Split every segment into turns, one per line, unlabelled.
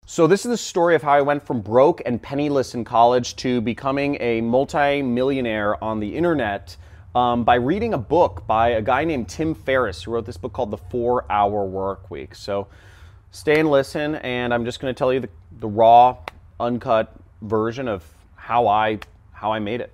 So this is the story of how I went from broke and penniless in college to becoming a multi-millionaire on the internet by reading a book by a guy named Tim Ferris, who wrote this book called The 4-Hour Workweek. So stay and listen, and I'm just going to tell you the raw, uncut version of how I made it.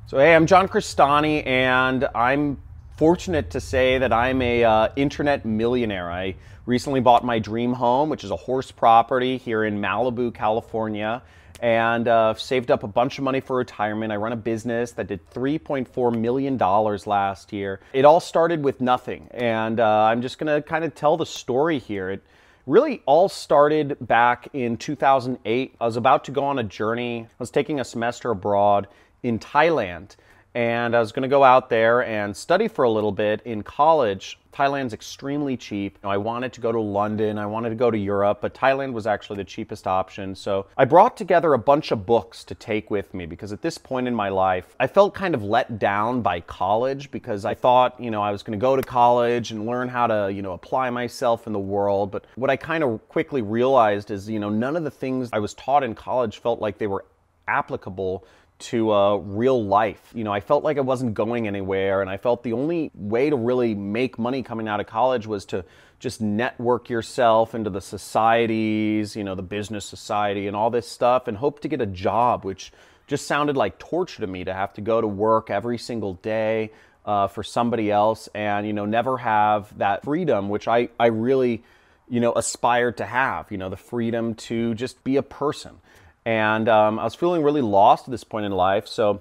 So hey, I'm John Crestani, and I'm fortunate to say that I'm a internet millionaire. I recently bought my dream home, which is a horse property here in Malibu, California, and saved up a bunch of money for retirement. I run a business that did $3.4 million last year. It all started with nothing, and I'm just gonna kind of tell the story here. It really all started back in 2008. I was about to go on a journey. I was taking a semester abroad in Thailand, and I was going to go out there and study for a little bit in college. Thailand's extremely cheap. I wanted to go to London, I wanted to go to Europe, but Thailand was actually the cheapest option. So I brought together a bunch of books to take with me, because at this point in my life, I felt kind of let down by college, because I thought, I was going to go to college and learn how to, apply myself in the world. But what I kind of quickly realized is, none of the things I was taught in college felt like they were applicable to real life. I felt like I wasn't going anywhere, and I felt the only way to really make money coming out of college was to just network yourself into the societies, the business society and all this stuff, and hope to get a job, which just sounded like torture to me, to have to go to work every single day for somebody else and, never have that freedom, which I really, aspired to have, the freedom to just be a person. And I was feeling really lost at this point in life, so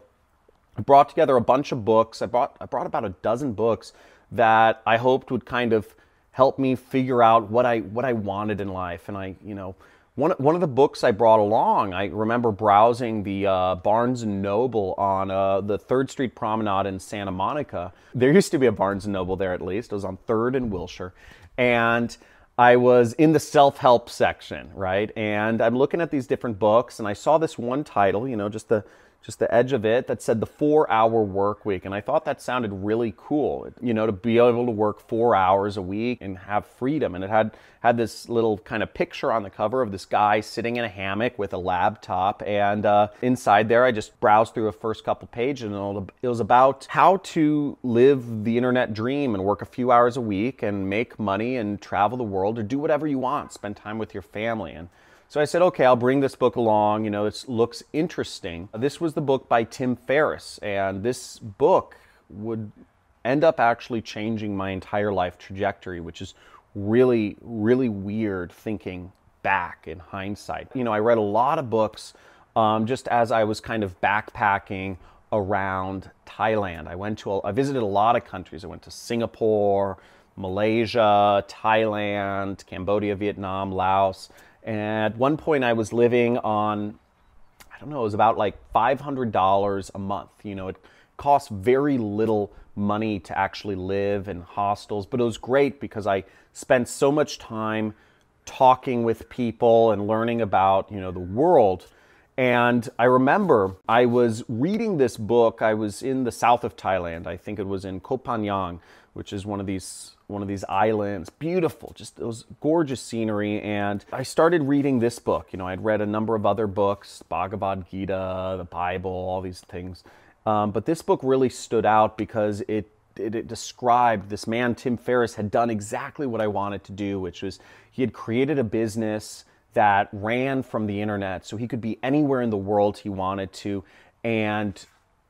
I brought together a bunch of books. I brought about a dozen books that I hoped would kind of help me figure out what I wanted in life. And one of the books I brought along, I remember browsing the Barnes & Noble on the 3rd Street Promenade in Santa Monica. There used to be a Barnes & Noble there, at least. It was on 3rd and Wilshire. And I was in the self-help section, right? And I'm looking at these different books, and I saw this one title, just the edge of it, that said The 4-Hour Workweek. And I thought that sounded really cool, to be able to work 4 hours a week and have freedom. And it had this little kind of picture on the cover of this guy sitting in a hammock with a laptop. And inside there, I just browsed through the first couple pages, and it was about how to live the internet dream and work a few hours a week and make money and travel the world, or do whatever you want, spend time with your family. And so I said, okay, I'll bring this book along. It looks interesting. This was the book by Tim Ferris, and this book would end up actually changing my entire life trajectory, which is really, really weird thinking back in hindsight. I read a lot of books just as I was kind of backpacking around Thailand. I visited a lot of countries. I went to Singapore, Malaysia, Thailand, Cambodia, Vietnam, Laos. And at one point I was living on, it was about like $500 a month. It cost very little money to actually live in hostels, but it was great because I spent so much time talking with people and learning about, the world. And I remember I was reading this book. I was in the south of Thailand. I think it was in Koh Phangan, which is one of these islands. Beautiful, just it was gorgeous scenery. And I started reading this book. I'd read a number of other books, Bhagavad Gita, the Bible, all these things. But this book really stood out because it described, this man, Tim Ferris, had done exactly what I wanted to do, which was he had created a business that ran from the internet, so he could be anywhere in the world he wanted to and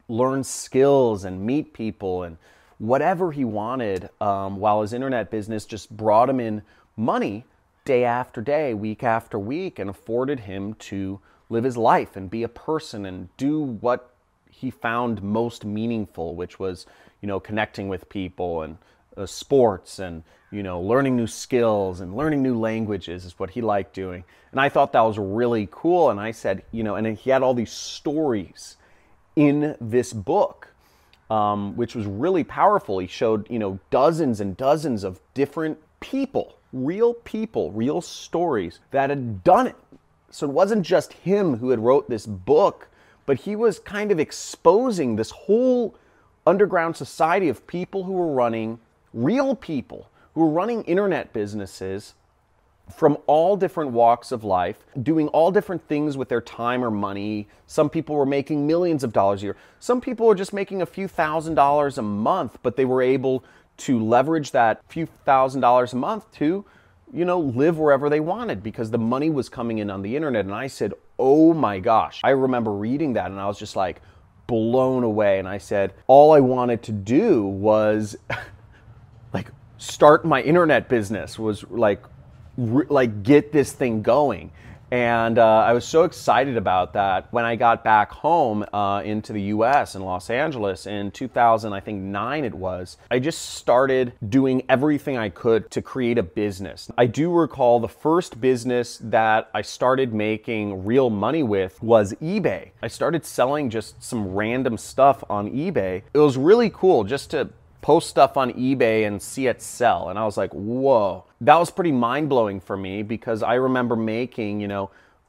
learn skills and meet people and whatever he wanted, while his internet business just brought him in money day after day, week after week, and afforded him to live his life and be a person and do what he found most meaningful, which was, connecting with people and sports and, learning new skills and learning new languages is what he liked doing. And I thought that was really cool. And I said, and he had all these stories in this book, which was really powerful. He showed, dozens and dozens of different people, real stories that had done it. So it wasn't just him who had wrote this book, but he was kind of exposing this whole underground society of people who were running, real people who were running internet businesses from all different walks of life, doing all different things with their time or money. Some people were making millions of dollars a year. Some people were just making a few $1,000s a month, but they were able to leverage that few $1,000s a month to, live wherever they wanted because the money was coming in on the internet. And I said, oh my gosh. I remember reading that and I was just like blown away. And I said, all I wanted to do was like start my internet business, was like get this thing going. And I was so excited about that. When I got back home into the US in Los Angeles in 2009 it was, I just started doing everything I could to create a business. I do recall the first business that I started making real money with was eBay. I started selling just some random stuff on eBay. It was really cool just to post stuff on eBay and see it sell. And I was like, whoa. That was pretty mind-blowing for me because I remember making, in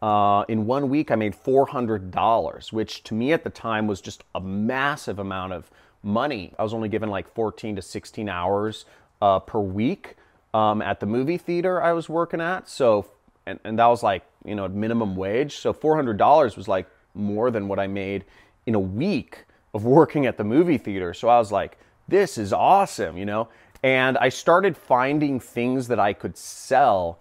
1 week I made $400, which to me at the time was just a massive amount of money. I was only given like 14 to 16 hours per week at the movie theater I was working at. So, and that was like, minimum wage. So $400 was like more than what I made in a week of working at the movie theater. So I was like, this is awesome, And I started finding things that I could sell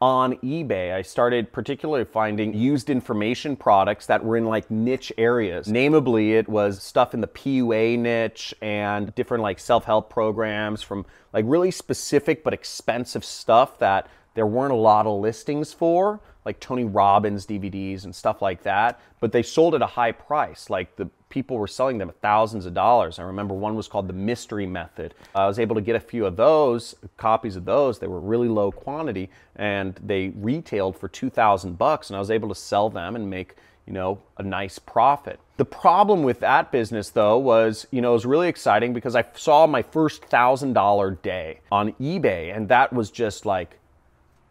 on eBay. I started particularly finding used information products that were in like niche areas. Namely, it was stuff in the PUA niche and different like self-help programs from like really specific but expensive stuff that there weren't a lot of listings for, like Tony Robbins DVDs and stuff like that, but they sold at a high price. Like the people were selling them at thousands of dollars. I remember one was called the Mystery Method. I was able to get a few of those, copies of those. They were really low quantity and they retailed for $2,000 and I was able to sell them and make, a nice profit. The problem with that business though was, it was really exciting because I saw my first $1,000 day on eBay and that was just like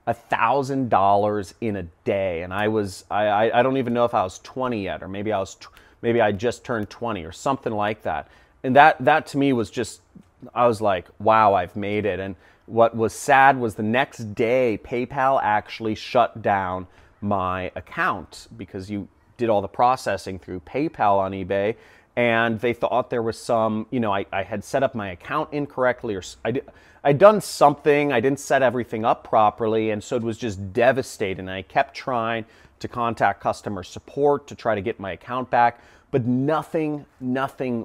$1,000 in a day. And I don't even know if I was 20 yet, or maybe I just turned 20 or something like that. And that to me was just, I was like, wow, I've made it. And what was sad was the next day, PayPal actually shut down my account because you did all the processing through PayPal on eBay. And they thought there was some, I had set up my account incorrectly, or I'd done something, I didn't set everything up properly, and so it was just devastating. I kept trying to contact customer support to try to get my account back, but nothing,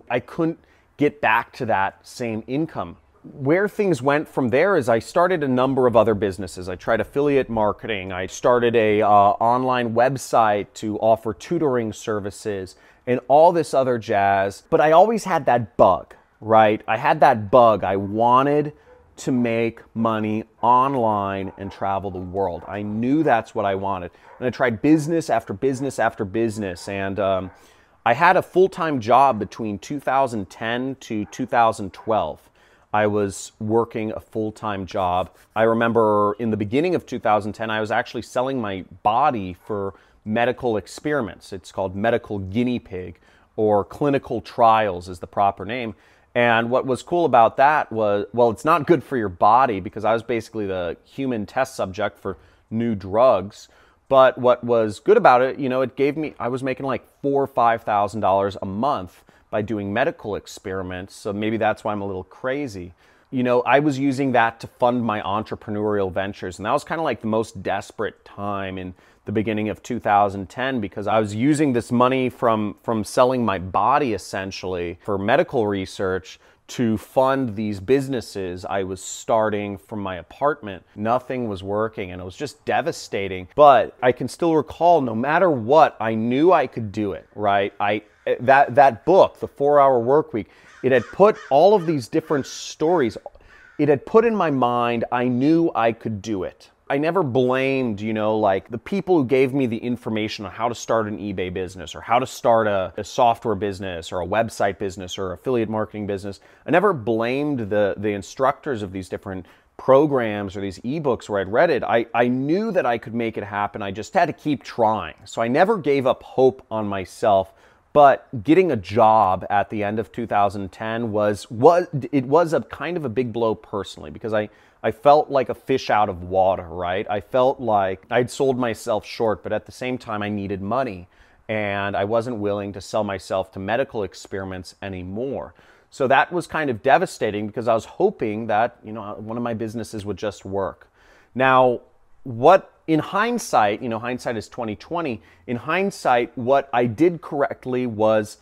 I couldn't get back to that same income. Where things went from there is I started a number of other businesses. I tried affiliate marketing, I started a online website to offer tutoring services, and all this other jazz. But I always had that bug, right? I had that bug. I wanted to make money online and travel the world. I knew that's what I wanted. And I tried business after business after business. And I had a full-time job between 2010 to 2012. I was working a full-time job. I remember in the beginning of 2010, I was actually selling my body for medical experiments. It's called medical guinea pig, or clinical trials is the proper name. And what was cool about that was, well, it's not good for your body because I was basically the human test subject for new drugs. But what was good about it, it gave me, I was making like $4,000 or $5,000 a month by doing medical experiments. So maybe that's why I'm a little crazy. I was using that to fund my entrepreneurial ventures. And that was kind of like the most desperate time in the beginning of 2010 because I was using this money from selling my body essentially for medical research to fund these businesses I was starting from my apartment. Nothing was working and it was just devastating. But I can still recall, no matter what, I knew I could do it, right? That book, The 4-Hour Workweek, it had put all of these different stories, it had put in my mind, I knew I could do it. I never blamed, like the people who gave me the information on how to start an eBay business or how to start a software business or a website business or affiliate marketing business. I never blamed the instructors of these different programs or these ebooks where I'd read it. I knew that I could make it happen. I just had to keep trying. So I never gave up hope on myself. But getting a job at the end of 2010 was a kind of a big blow personally, because I felt like a fish out of water, right? I felt like I'd sold myself short, but at the same time I needed money, and I wasn't willing to sell myself to medical experiments anymore. So that was kind of devastating, because I was hoping that, one of my businesses would just work. Now, what in hindsight, hindsight is 2020. In hindsight, what I did correctly was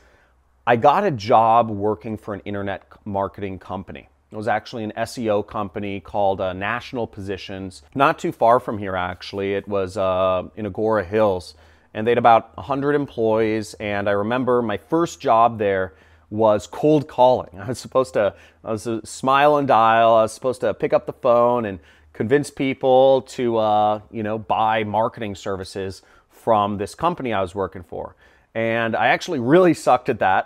I got a job working for an internet marketing company. It was actually an SEO company called National Positions, not too far from here actually. It was in Agora Hills, and they had about 100 employees. And I remember my first job there was cold calling. I was a smile and dial. I was supposed to pick up the phone and convince people to, buy marketing services from this company I was working for. And I actually really sucked at that.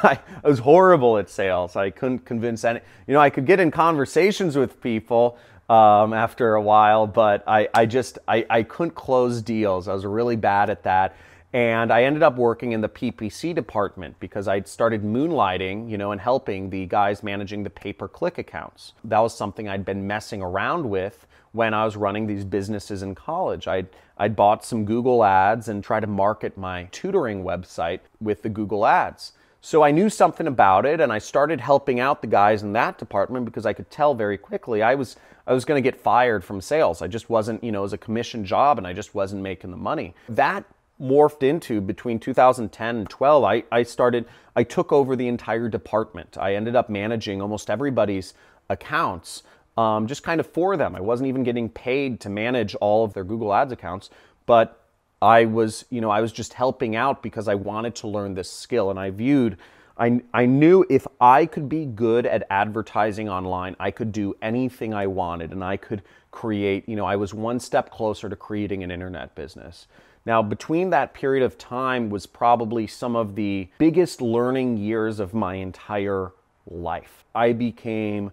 I was horrible at sales. I couldn't convince any, I could get in conversations with people after a while, but I couldn't close deals. I was really bad at that. And I ended up working in the PPC department because I'd started moonlighting, and helping the guys managing the pay-per-click accounts. That was something I'd been messing around with when I was running these businesses in college. I'd bought some Google ads and tried to market my tutoring website with the Google ads. So I knew something about it, and I started helping out the guys in that department because I could tell very quickly I was going to get fired from sales. I just wasn't, it was a commission job, and I just wasn't making the money. That morphed into, between 2010 and 12, I took over the entire department. I ended up managing almost everybody's accounts, just kind of for them. I wasn't even getting paid to manage all of their Google Ads accounts, but I was just helping out because I wanted to learn this skill. And I knew if I could be good at advertising online, I could do anything I wanted, and I could create, I was one step closer to creating an internet business. Now, between that period of time was probably some of the biggest learning years of my entire life. I became,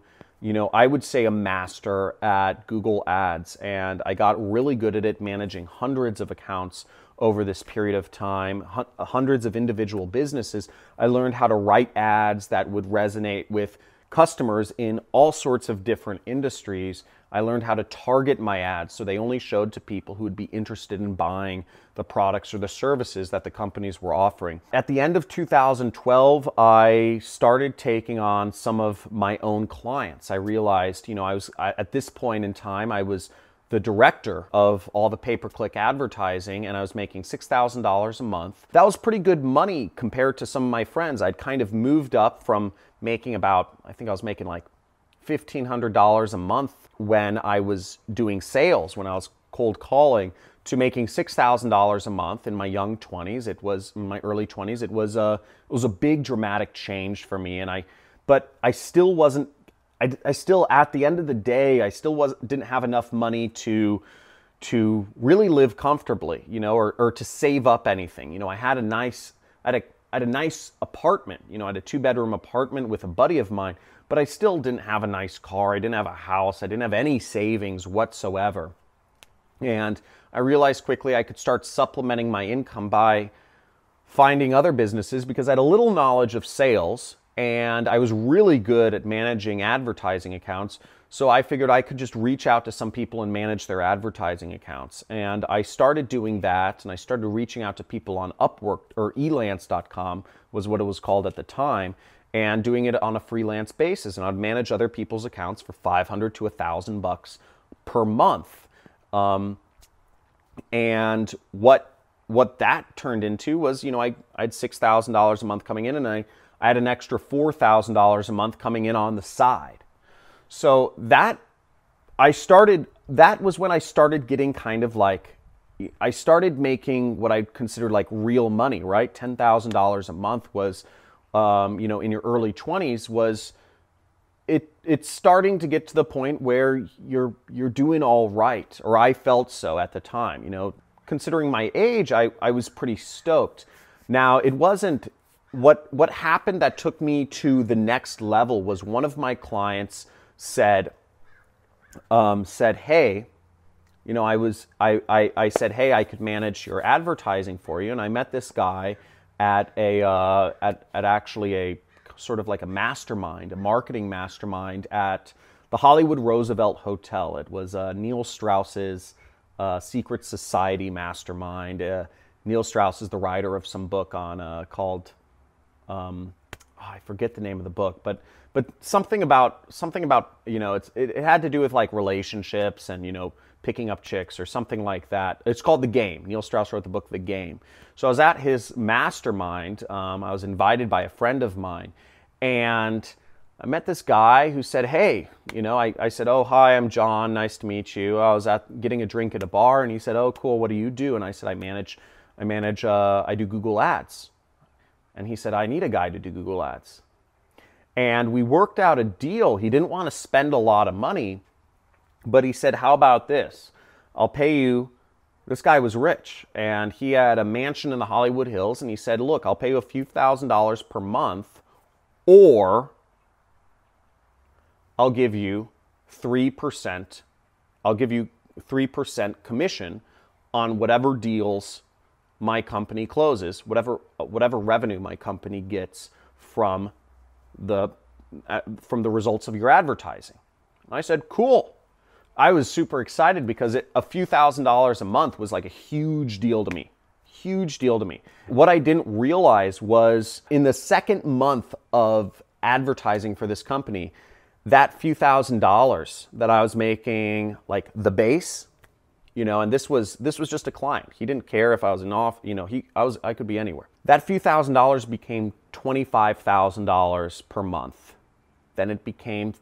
I would say, a master at Google Ads, and I got really good at it, managing hundreds of accounts over this period of time, hundreds of individual businesses. I learned how to write ads that would resonate with customers in all sorts of different industries. I learned how to target my ads so they only showed to people who would be interested in buying the products or the services that the companies were offering. At the end of 2012, I started taking on some of my own clients. I realized, at this point in time, I was the director of all the pay-per-click advertising, and I was making $6,000 a month. That was pretty good money compared to some of my friends. I'd kind of moved up from making about, I think I was making like $1,500 a month when I was doing sales, when I was cold calling, to making $6,000 a month in my young 20s. It was in my early 20s. It was a big dramatic change for me, but I still wasn't. I still, at the end of the day, I still didn't have enough money to really live comfortably, or to save up anything. I had a nice apartment, I had a 2-bedroom apartment with a buddy of mine, but I still didn't have a nice car. I didn't have a house. I didn't have any savings whatsoever. And I realized quickly I could start supplementing my income by finding other businesses, because I had a little knowledge of sales and I was really good at managing advertising accounts. So I figured I could just reach out to some people and manage their advertising accounts. And I started doing that, and I started reaching out to people on Upwork, or elance.com was what it was called at the time, and doing it on a freelance basis. And I'd manage other people's accounts for $500 to $1,000 per month. And what that turned into was, I had $6,000 a month coming in, and I had an extra $4,000 a month coming in on the side. So that was when I started getting kind of like, I started making what I considered like real money, right? $10,000 a month was, in your early 20s was, it's starting to get to the point where you're doing all right, or I felt so at the time. Considering my age, I was pretty stoked. Now, it wasn't, what happened that took me to the next level was one of my clients said, hey, I said, hey, I could manage your advertising for you. And I met this guy at actually a sort of like a mastermind, a marketing mastermind at the Hollywood Roosevelt Hotel. It was Neil Strauss's secret society mastermind. Neil Strauss is the writer of some book on called I forget the name of the book, but something about it had to do with like relationships and picking up chicks or something like that. It's called The Game. Neil Strauss wrote the book The Game. So I was at his mastermind. I was invited by a friend of mine, and I met this guy who said, "Hey," I said, "Oh, hi, I'm John. Nice to meet you." I was getting a drink at a bar, and he said, "Oh, cool. What do you do?" And I said, I do Google Ads." And he said, "I need a guy to do Google Ads." And we worked out a deal. He didn't want to spend a lot of money, but he said, "How about this? I'll pay you." This guy was rich, and he had a mansion in the Hollywood Hills, and he said, "Look, I'll pay you a few $1,000s per month, or I'll give you 3%. I'll give you 3% commission on whatever deals my company closes, whatever revenue my company gets from the results of your advertising." And I said, "Cool." I was super excited because a few $1,000s a month was like a huge deal to me. Huge deal to me. What I didn't realize was in the second month of advertising for this company, that few $1,000s that I was making, like the base, and this was just a client. He didn't care if I was I could be anywhere. That few $1,000s became $25,000 per month. Then it became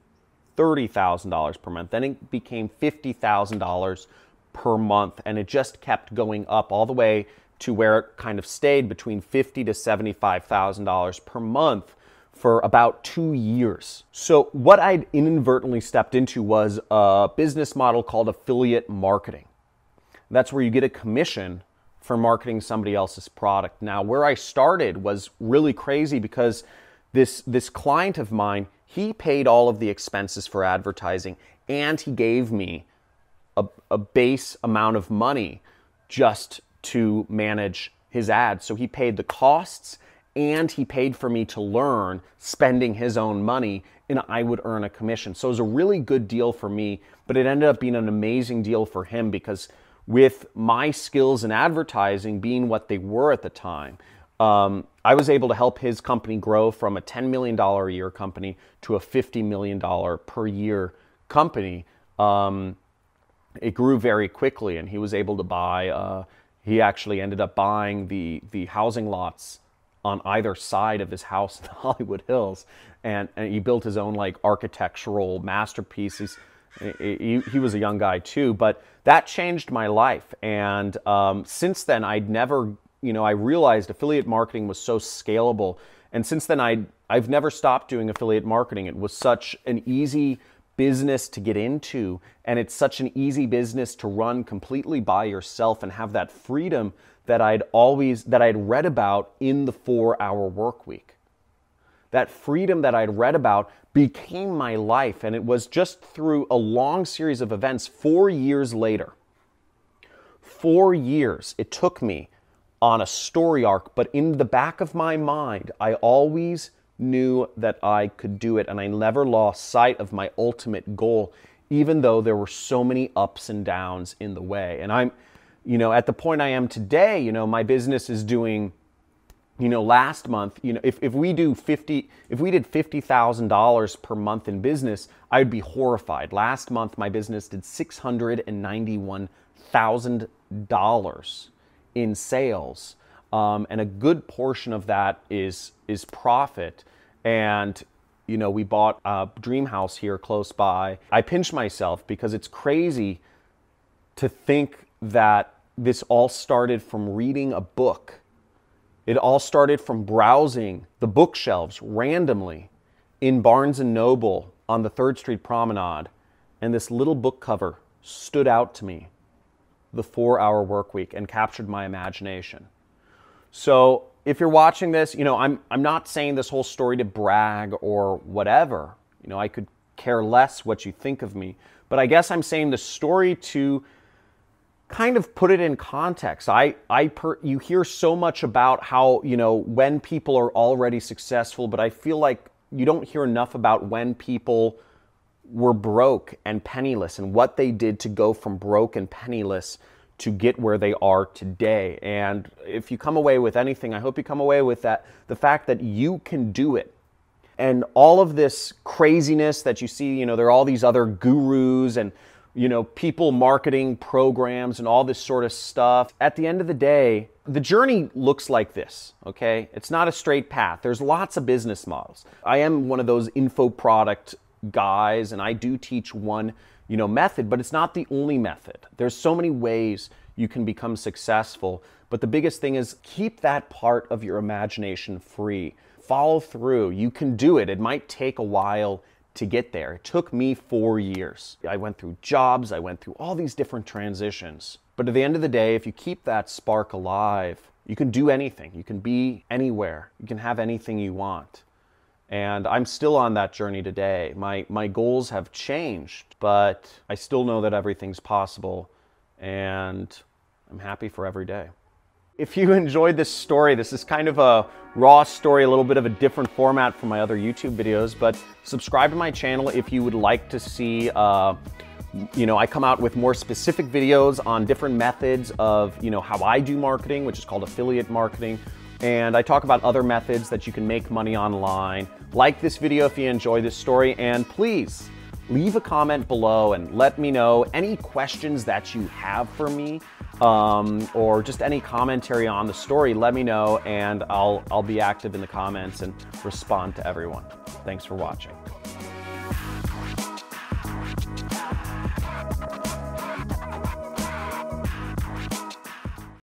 $30,000 per month. Then it became $50,000 per month, and it just kept going up all the way to where it kind of stayed between $50,000 to $75,000 per month for about 2 years. So what I'd inadvertently stepped into was a business model called affiliate marketing. That's where you get a commission for marketing somebody else's product. Now, where I started was really crazy because this client of mine, he paid all of the expenses for advertising, and he gave me a base amount of money just to manage his ads. So he paid the costs, and he paid for me to learn, spending his own money, and I would earn a commission. So it was a really good deal for me, but it ended up being an amazing deal for him because with my skills in advertising being what they were at the time, I was able to help his company grow from a $10 million a year company to a $50 million per year company. It grew very quickly, and he was able to buy, he actually ended up buying the housing lots on either side of his house in the Hollywood Hills, and he built his own like architectural masterpieces. He was a young guy too, but that changed my life. And since then, I realized affiliate marketing was so scalable. And since then, I've never stopped doing affiliate marketing. It was such an easy business to get into, and it's such an easy business to run completely by yourself and have that freedom that I'd read about in the 4-Hour Workweek. That freedom that I'd read about became my life, and it was just through a long series of events 4 years later. 4 years it took me on a story arc, but in the back of my mind, I always knew that I could do it, and I never lost sight of my ultimate goal, even though there were so many ups and downs in the way. And I'm, at the point I am today, my business is doing, last month, if we did $50,000 per month in business, I'd be horrified. Last month, my business did $691,000 in sales, and a good portion of that is profit. And we bought a dream house here close by. I pinch myself because it's crazy to think that this all started from reading a book. It all started from browsing the bookshelves randomly in Barnes & Noble on the 3rd Street Promenade, and this little book cover stood out to me, The 4-Hour Workweek, and captured my imagination. So if you're watching this, I'm not saying this whole story to brag or whatever. I could care less what you think of me, but I guess I'm saying the story to kind of put it in context. You hear so much about how, when people are already successful, but I feel like you don't hear enough about when people were broke and penniless and what they did to go from broke and penniless to get where they are today. And if you come away with anything, I hope you come away with the fact that you can do it. And all of this craziness that you see, there are all these other gurus and, people marketing programs and all this sort of stuff. At the end of the day, the journey looks like this, okay? It's not a straight path. There's lots of business models. I am one of those info product guys, and I do teach one, method, but it's not the only method. There's so many ways you can become successful, but the biggest thing is keep that part of your imagination free. Follow through. You can do it. It might take a while to get there. It took me 4 years. I went through jobs. I went through all these different transitions. But at the end of the day, if you keep that spark alive, you can do anything. You can be anywhere. You can have anything you want. And I'm still on that journey today. My goals have changed, but I still know that everything's possible, and I'm happy for every day. If you enjoyed this story, this is kind of a raw story, a little bit of a different format from my other YouTube videos, but subscribe to my channel if you would like to see, I come out with more specific videos on different methods of, how I do marketing, which is called affiliate marketing. And I talk about other methods that you can make money online. Like this video if you enjoy this story, and please leave a comment below and let me know any questions that you have for me, or just any commentary on the story. Let me know, and I'll be active in the comments and respond to everyone. Thanks for watching.